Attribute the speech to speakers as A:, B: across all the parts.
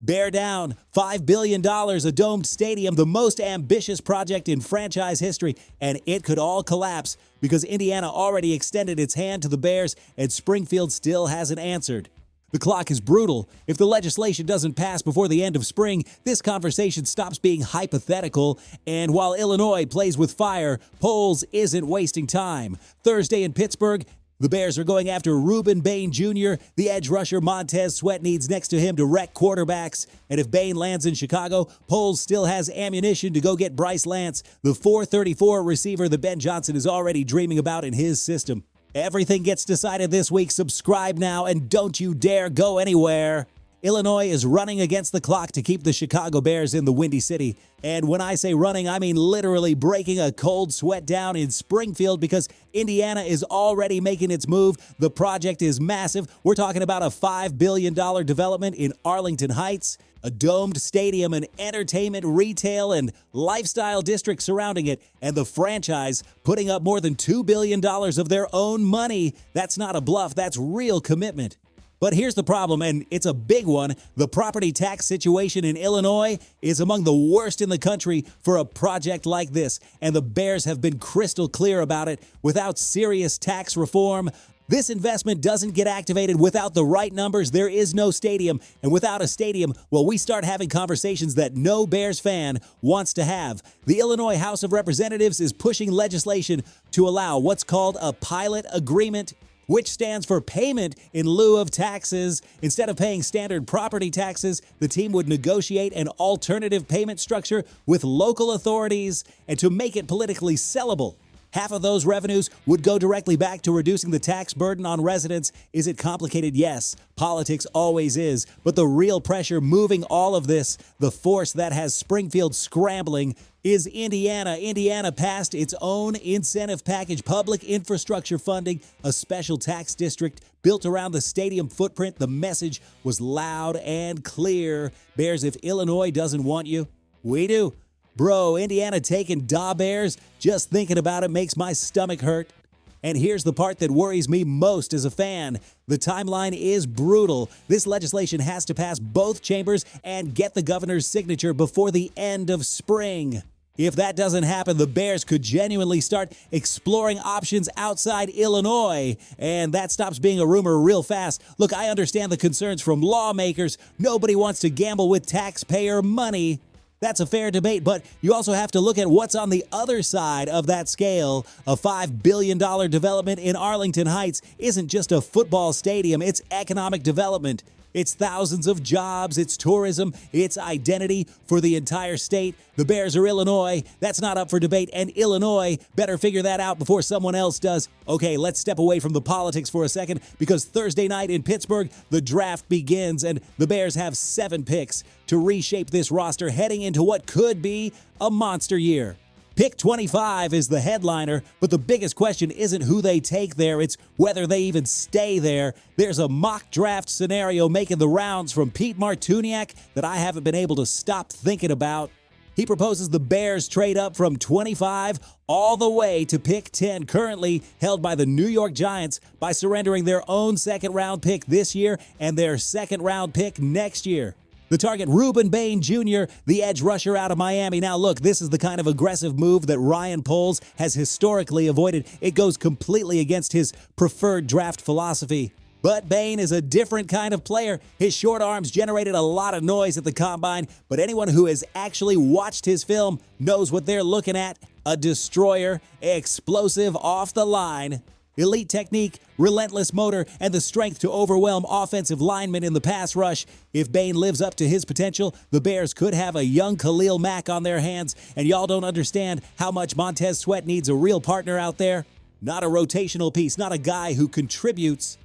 A: Bear down, $5 billion, a domed stadium, the most ambitious project in franchise history, and it could all collapse because Indiana already extended its hand to the Bears and Springfield still hasn't answered. The clock is brutal. If the legislation doesn't pass before the end of spring, this conversation stops being hypothetical, and while Illinois plays with fire, Poles isn't wasting time. Thursday in Pittsburgh, the Bears are going after Ruben Bain Jr., the edge rusher Montez Sweat needs next to him to wreck quarterbacks. And if Bain lands in Chicago, Poles still has ammunition to go get Bryce Lance, the 434 receiver that Ben Johnson is already dreaming about in his system. Everything gets decided this week. Subscribe now and don't you dare go anywhere. Illinois is running against the clock to keep the Chicago Bears in the Windy City. And when I say running, I mean literally breaking a cold sweat down in Springfield because Indiana is already making its move. The project is massive. We're talking about a $5 billion development in Arlington Heights, a domed stadium, an entertainment, retail, and lifestyle district surrounding it, and the franchise putting up more than $2 billion of their own money. That's not a bluff. That's real commitment. But here's the problem, and it's a big one. The property tax situation in Illinois is among the worst in the country for a project like this, and the Bears have been crystal clear about it. Without serious tax reform, this investment doesn't get activated. Without the right numbers, there is no stadium. And without a stadium, well, we start having conversations that no Bears fan wants to have. The Illinois House of Representatives is pushing legislation to allow what's called a pilot agreement, which stands for payment in lieu of taxes. Instead of paying standard property taxes, the team would negotiate an alternative payment structure with local authorities and to make it politically sellable. Half of those revenues would go directly back to reducing the tax burden on residents. Is it complicated? Yes, politics always is. But the real pressure moving all of this, the force that has Springfield scrambling, is Indiana. Indiana passed its own incentive package, public infrastructure funding, a special tax district built around the stadium footprint. The message was loud and clear. Bears, if Illinois doesn't want you, we do. Bro, Indiana taking Da Bears, just thinking about it makes my stomach hurt. And here's the part that worries me most as a fan. The timeline is brutal. This legislation has to pass both chambers and get the governor's signature before the end of spring. If that doesn't happen, the Bears could genuinely start exploring options outside Illinois, and that stops being a rumor real fast. Look, I understand the concerns from lawmakers. Nobody wants to gamble with taxpayer money. That's a fair debate, but you also have to look at what's on the other side of that scale. A $5 billion development in Arlington Heights isn't just a football stadium, it's economic development. It's thousands of jobs, it's tourism, it's identity for the entire state. The Bears are Illinois. That's not up for debate, and Illinois better figure that out before someone else does. Okay, let's step away from the politics for a second because Thursday night in Pittsburgh, the draft begins, and the Bears have 7 picks to reshape this roster heading into what could be a monster year. Pick 25 is the headliner, but the biggest question isn't who they take there, it's whether they even stay there. There's a mock draft scenario making the rounds from Pete Martuniak that I haven't been able to stop thinking about. He proposes the Bears trade up from 25 all the way to pick 10, currently held by the New York Giants, by surrendering their own second-round pick this year and their second-round pick next year. The target, Ruben Bain Jr., the edge rusher out of Miami. Now look, this is the kind of aggressive move that Ryan Poles has historically avoided. It goes completely against his preferred draft philosophy. But Bain is a different kind of player. His short arms generated a lot of noise at the combine, but anyone who has actually watched his film knows what they're looking at. A destroyer, explosive off the line. Elite technique, relentless motor, and the strength to overwhelm offensive linemen in the pass rush. If Bain lives up to his potential, the Bears could have a young Khalil Mack on their hands, and y'all don't understand how much Montez Sweat needs a real partner out there. Not a rotational piece, not a guy who contributes.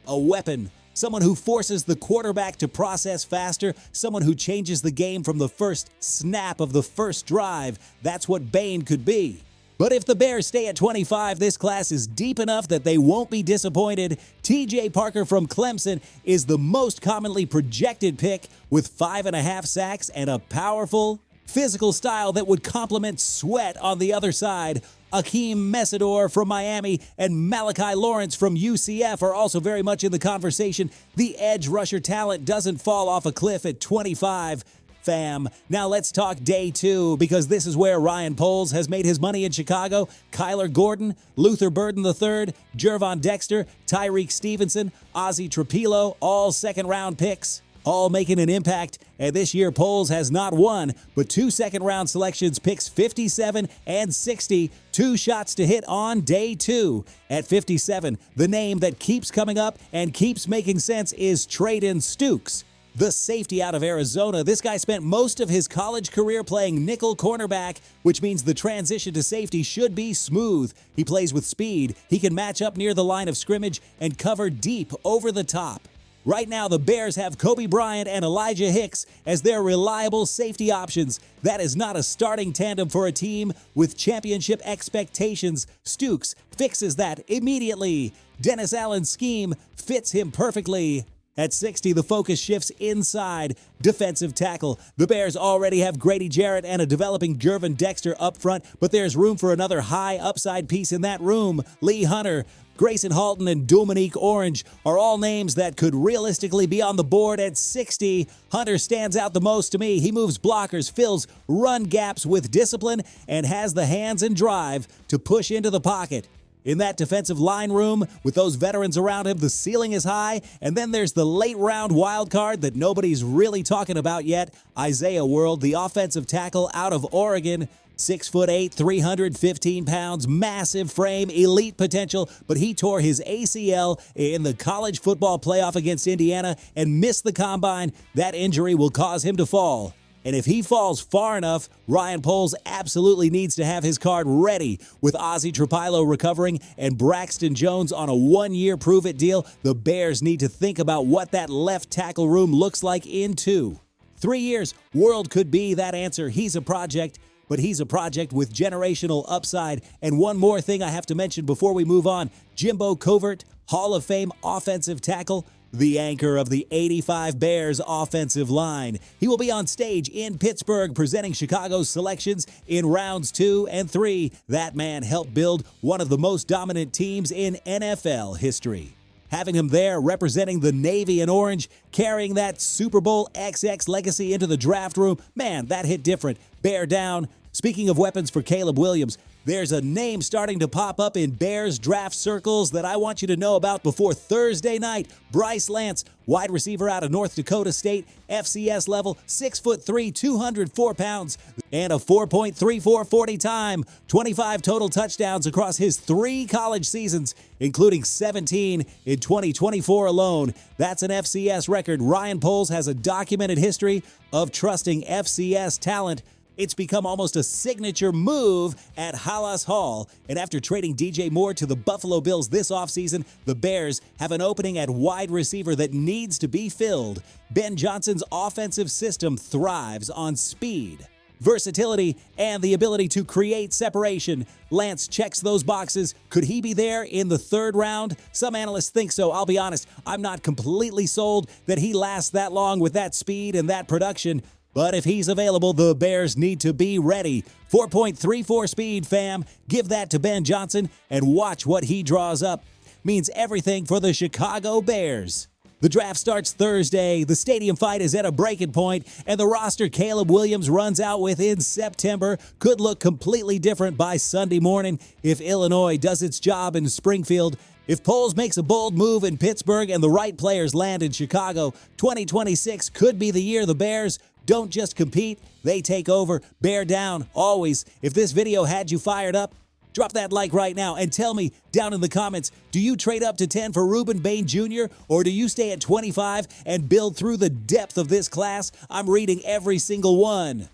A: A weapon. Someone who forces the quarterback to process faster, someone who changes the game from the first snap of the first drive. That's what Bain could be. But if the Bears stay at 25, this class is deep enough that they won't be disappointed. TJ Parker from Clemson is the most commonly projected pick with 5.5 sacks and a powerful physical style that would complement sweat on the other side. Akeem Messidor from Miami and Malachi Lawrence from UCF are also very much in the conversation. The edge rusher talent doesn't fall off a cliff at 25. Fam. Now let's talk day 2, because this is where Ryan Poles has made his money in Chicago. Kyler Gordon, Luther Burden III, Jervon Dexter, Tyreek Stevenson, Ozzie Trapilo, all second-round picks, all making an impact. And this year, Poles has not one, but 2 second-round selections, picks 57 and 60, 2 shots to hit on day 2. At 57, the name that keeps coming up and keeps making sense is Trayden Stukes, the safety out of Arizona. This guy spent most of his college career playing nickel cornerback, which means the transition to safety should be smooth. He plays with speed. He can match up near the line of scrimmage and cover deep over the top. Right now, the Bears have Kobe Bryant and Elijah Hicks as their reliable safety options. That is not a starting tandem for a team with championship expectations. Stukes fixes that immediately. Dennis Allen's scheme fits him perfectly. At 60, the focus shifts inside. Defensive tackle. The Bears already have Grady Jarrett and a developing Jervon Dexter up front, but there's room for another high upside piece in that room. Lee Hunter, Grayson Halton, and Dominique Orange are all names that could realistically be on the board at 60. Hunter stands out the most to me. He moves blockers, fills run gaps with discipline, and has the hands and drive to push into the pocket. In that defensive line room, with those veterans around him, the ceiling is high, and then there's the late-round wild card that nobody's really talking about yet, Isaiah World, the offensive tackle out of Oregon. 6'8", 315 pounds, massive frame, elite potential, but he tore his ACL in the college football playoff against Indiana and missed the combine. That injury will cause him to fall. And if he falls far enough, Ryan Poles absolutely needs to have his card ready. With Ozzie Trapilo recovering and Braxton Jones on a 1-year prove-it deal, the Bears need to think about what that left tackle room looks like in 2. 3 years, World could be that answer. He's a project, but he's a project with generational upside. And one more thing I have to mention before we move on. Jimbo Covert, Hall of Fame offensive tackle, the anchor of the 85 Bears offensive line. He will be on stage in Pittsburgh presenting Chicago's selections in rounds 2 and 3. That man helped build one of the most dominant teams in NFL history. Having him there representing the Navy and Orange, carrying that Super Bowl XX legacy into the draft room, man, that hit different. Bear down. Speaking of weapons for Caleb Williams, there's a name starting to pop up in Bears draft circles that I want you to know about before Thursday night. Bryce Lance, wide receiver out of North Dakota State, FCS level, 6'3", 204 pounds, and a 4.34 40 time. 25 total touchdowns across his 3 college seasons, including 17 in 2024 alone. That's an FCS record. Ryan Poles has a documented history of trusting FCS talent. It's become almost a signature move at Halas Hall. And after trading DJ Moore to the Buffalo Bills this offseason, the Bears have an opening at wide receiver that needs to be filled. Ben Johnson's offensive system thrives on speed, versatility, and the ability to create separation. Lance checks those boxes. Could he be there in the 3rd round? Some analysts think so. I'll be honest, I'm not completely sold that he lasts that long with that speed and that production. But if he's available, the Bears need to be ready. 4.34 speed, fam. Give that to Ben Johnson and watch what he draws up. Means everything for the Chicago Bears. The draft starts Thursday. The stadium fight is at a breaking point, and the roster Caleb Williams runs out with in September could look completely different by Sunday morning if Illinois does its job in Springfield. If Poles makes a bold move in Pittsburgh and the right players land in Chicago, 2026 could be the year the Bears don't just compete, they take over. Bear down, always. If this video had you fired up, drop that like right now and tell me down in the comments, do you trade up to 10 for Ruben Bain Jr. or do you stay at 25 and build through the depth of this class? I'm reading every single one.